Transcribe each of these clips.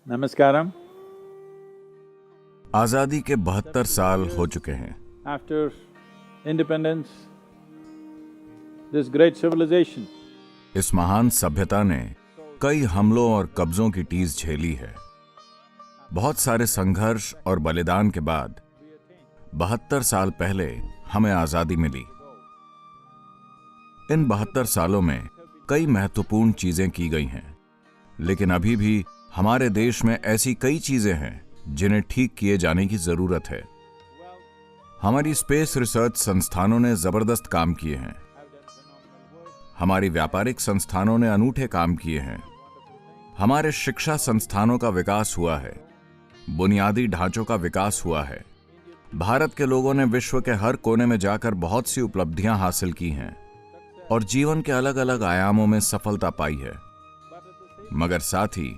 नमस्कारम। आजादी के 72 साल हो चुके हैं। After independence, this great civilization इस महान सभ्यता ने कई हमलों और कब्जों की टीस झेली है। बहुत सारे संघर्ष और बलिदान के बाद 72 साल पहले हमें आजादी मिली। इन 72 सालों में कई महत्वपूर्ण चीजें की गई हैं, लेकिन अभी भी हमारे देश में ऐसी कई चीजें हैं जिन्हें ठीक किए जाने की जरूरत है। हमारी स्पेस रिसर्च संस्थानों ने जबरदस्त काम किए हैं। हमारी व्यापारिक संस्थानों ने अनूठे काम किए हैं। हमारे शिक्षा संस्थानों का विकास हुआ है। बुनियादी ढांचों का विकास हुआ है। भारत के लोगों ने विश्व के हर कोने में जाकर बहुत सी उपलब्धियां हासिल की हैं और जीवन के अलग अलग आयामों में सफलता पाई है। मगर साथ ही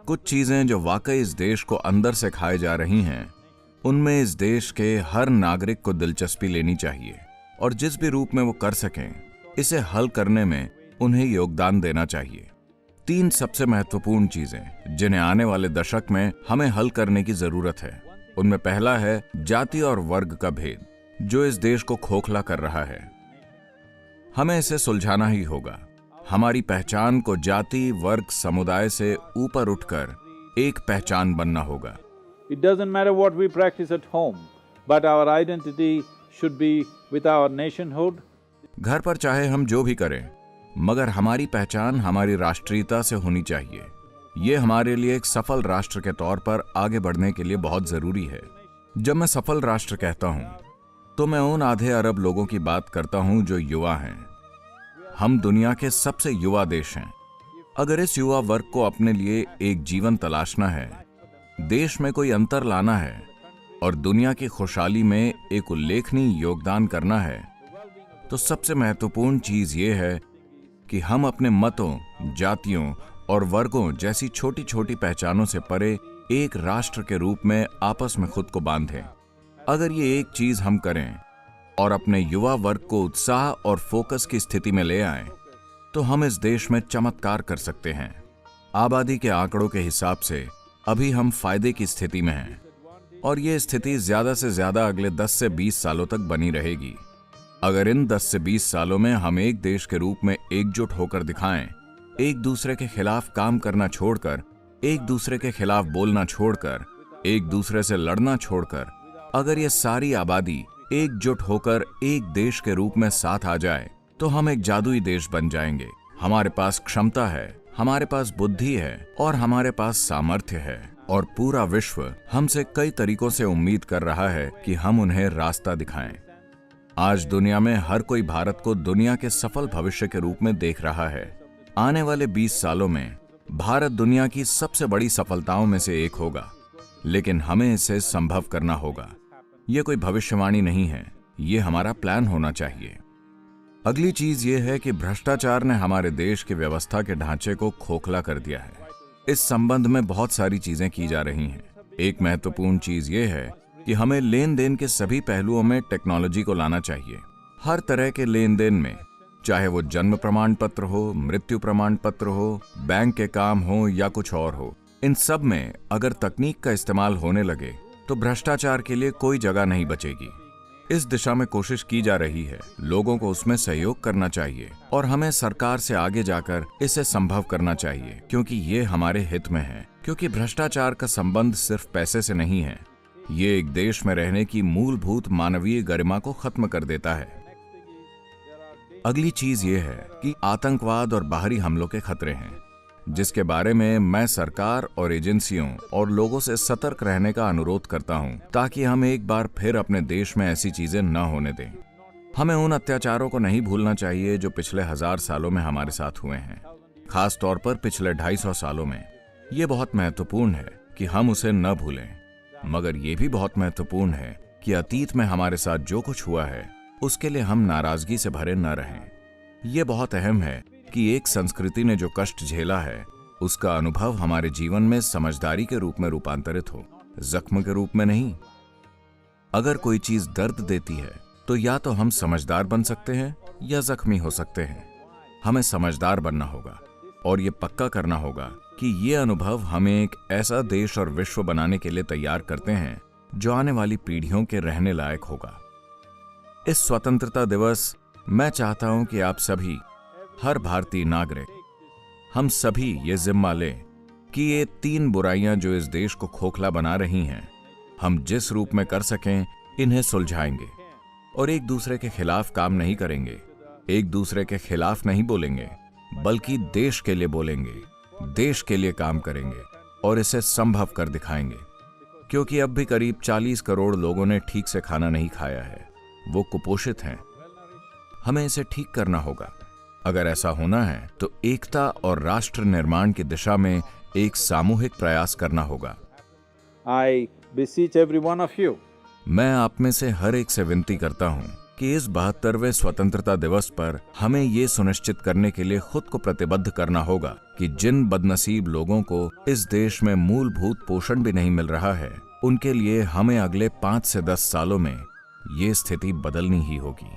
कुछ चीजें जो वाकई इस देश को अंदर से खाए जा रही हैं, उनमें इस देश के हर नागरिक को दिलचस्पी लेनी चाहिए और जिस भी रूप में वो कर सकें, इसे हल करने में उन्हें योगदान देना चाहिए। 3 सबसे महत्वपूर्ण चीजें जिन्हें आने वाले दशक में हमें हल करने की जरूरत है। उनमें पहला है जाति और वर्ग का भेद, जो इस देश को खोखला कर रहा है। हमें इसे सुलझाना ही होगा। हमारी पहचान को जाति, वर्ग, समुदाय से ऊपर उठकर एक पहचान बनना होगा। It doesn't matter what we practice at home, but our identity should be with our nationhood. घर पर चाहे हम जो भी करें, मगर हमारी पहचान हमारी राष्ट्रीयता से होनी चाहिए। ये हमारे लिए एक सफल राष्ट्र के तौर पर आगे बढ़ने के लिए बहुत जरूरी है। जब मैं सफल राष्ट्र कहता हूं, तो मैं उन आधे अरब लोगों की बात करता हूं जो युवा हैं। हम दुनिया के सबसे युवा देश हैं। अगर इस युवा वर्ग को अपने लिए एक जीवन तलाशना है, देश में कोई अंतर लाना है और दुनिया की खुशहाली में एक उल्लेखनीय योगदान करना है, तो सबसे महत्वपूर्ण चीज ये है कि हम अपने मतों, जातियों और वर्गों जैसी छोटी छोटी पहचानों से परे एक राष्ट्र के रूप में आपस में खुद को बांधें। अगर ये एक चीज हम करें और अपने युवा वर्ग को उत्साह और फोकस की स्थिति में ले आएं, तो हम इस देश में चमत्कार कर सकते हैं। आबादी के आंकड़ों के हिसाब से अभी हम फायदे की स्थिति में हैं और ये स्थिति ज्यादा से ज्यादा अगले 10 से 20 सालों तक बनी रहेगी। अगर इन 10 से 20 सालों में हम एक देश के रूप में एकजुट होकर दिखाएं, एक दूसरे के खिलाफ काम करना छोड़कर, एक दूसरे के खिलाफ बोलना छोड़कर, एक दूसरे से लड़ना छोड़कर, अगर ये सारी आबादी एकजुट होकर एक देश के रूप में साथ आ जाए, तो हम एक जादुई देश बन जाएंगे। हमारे पास क्षमता है, हमारे पास बुद्धि है और हमारे पास सामर्थ्य है और पूरा विश्व हमसे कई तरीकों से उम्मीद कर रहा है कि हम उन्हें रास्ता दिखाएं। आज दुनिया में हर कोई भारत को दुनिया के सफल भविष्य के रूप में देख रहा है। आने वाले 20 सालों में भारत दुनिया की सबसे बड़ी सफलताओं में से एक होगा, लेकिन हमें इसे संभव करना होगा। ये कोई भविष्यवाणी नहीं है, ये हमारा प्लान होना चाहिए। अगली चीज ये है कि भ्रष्टाचार ने हमारे देश की व्यवस्था के ढांचे को खोखला कर दिया है। इस संबंध में बहुत सारी चीजें की जा रही हैं। एक महत्वपूर्ण चीज ये है कि हमें लेन देन के सभी पहलुओं में टेक्नोलॉजी को लाना चाहिए। हर तरह के लेन देन में, चाहे वो जन्म प्रमाण पत्र हो, मृत्यु प्रमाण पत्र हो, बैंक के काम हो या कुछ और हो, इन सब में अगर तकनीक का इस्तेमाल होने लगे तो भ्रष्टाचार के लिए कोई जगह नहीं बचेगी। इस दिशा में कोशिश की जा रही है। लोगों को उसमें सहयोग करना चाहिए और हमें सरकार से आगे जाकर इसे संभव करना चाहिए, क्योंकि ये हमारे हित में है। क्योंकि भ्रष्टाचार का संबंध सिर्फ पैसे से नहीं है, ये एक देश में रहने की मूलभूत मानवीय गरिमा को खत्म कर देता है। अगली चीज ये है कि आतंकवाद और बाहरी हमलों के खतरे हैं, जिसके बारे में मैं सरकार और एजेंसियों और लोगों से सतर्क रहने का अनुरोध करता हूं, ताकि हम एक बार फिर अपने देश में ऐसी चीजें न होने दें। हमें उन अत्याचारों को नहीं भूलना चाहिए जो पिछले 1000 सालों में हमारे साथ हुए हैं, खास तौर पर पिछले 250 सालों में। ये बहुत महत्वपूर्ण है कि हम उसे न भूलें, मगर ये भी बहुत महत्वपूर्ण है कि अतीत में हमारे साथ जो कुछ हुआ है उसके लिए हम नाराजगी से भरे न रहें। ये बहुत अहम है कि एक संस्कृति ने जो कष्ट झेला है, उसका अनुभव हमारे जीवन में समझदारी के रूप में रूपांतरित हो, जख्म के रूप में नहीं। अगर कोई चीज दर्द देती है, तो या तो हम समझदार बन सकते हैं या जख्मी हो सकते हैं। हमें समझदार बनना होगा और ये पक्का करना होगा कि ये अनुभव हमें एक ऐसा देश और विश्व बनाने के लिए तैयार करते हैं जो आने वाली पीढ़ियों के रहने लायक होगा। इस स्वतंत्रता दिवस मैं चाहता हूं कि आप सभी, हर भारतीय नागरिक, हम सभी ये जिम्मा लें कि ये 3 बुराइयां जो इस देश को खोखला बना रही हैं, हम जिस रूप में कर सकें इन्हें सुलझाएंगे और एक दूसरे के खिलाफ काम नहीं करेंगे, एक दूसरे के खिलाफ नहीं बोलेंगे, बल्कि देश के लिए बोलेंगे, देश के लिए काम करेंगे और इसे संभव कर दिखाएंगे। क्योंकि अब भी करीब 40 करोड़ लोगों ने ठीक से खाना नहीं खाया है, वो कुपोषित हैं। हमें इसे ठीक करना होगा। अगर ऐसा होना है तो एकता और राष्ट्र निर्माण की दिशा में एक सामूहिक प्रयास करना होगा। I beseech every one of you. मैं आप में से हर एक से विनती करता हूं कि इस 72वें स्वतंत्रता दिवस पर हमें ये सुनिश्चित करने के लिए खुद को प्रतिबद्ध करना होगा कि जिन बदनसीब लोगों को इस देश में मूलभूत पोषण भी नहीं मिल रहा है, उनके लिए हमें अगले 5 से 10 सालों में ये स्थिति बदलनी ही होगी।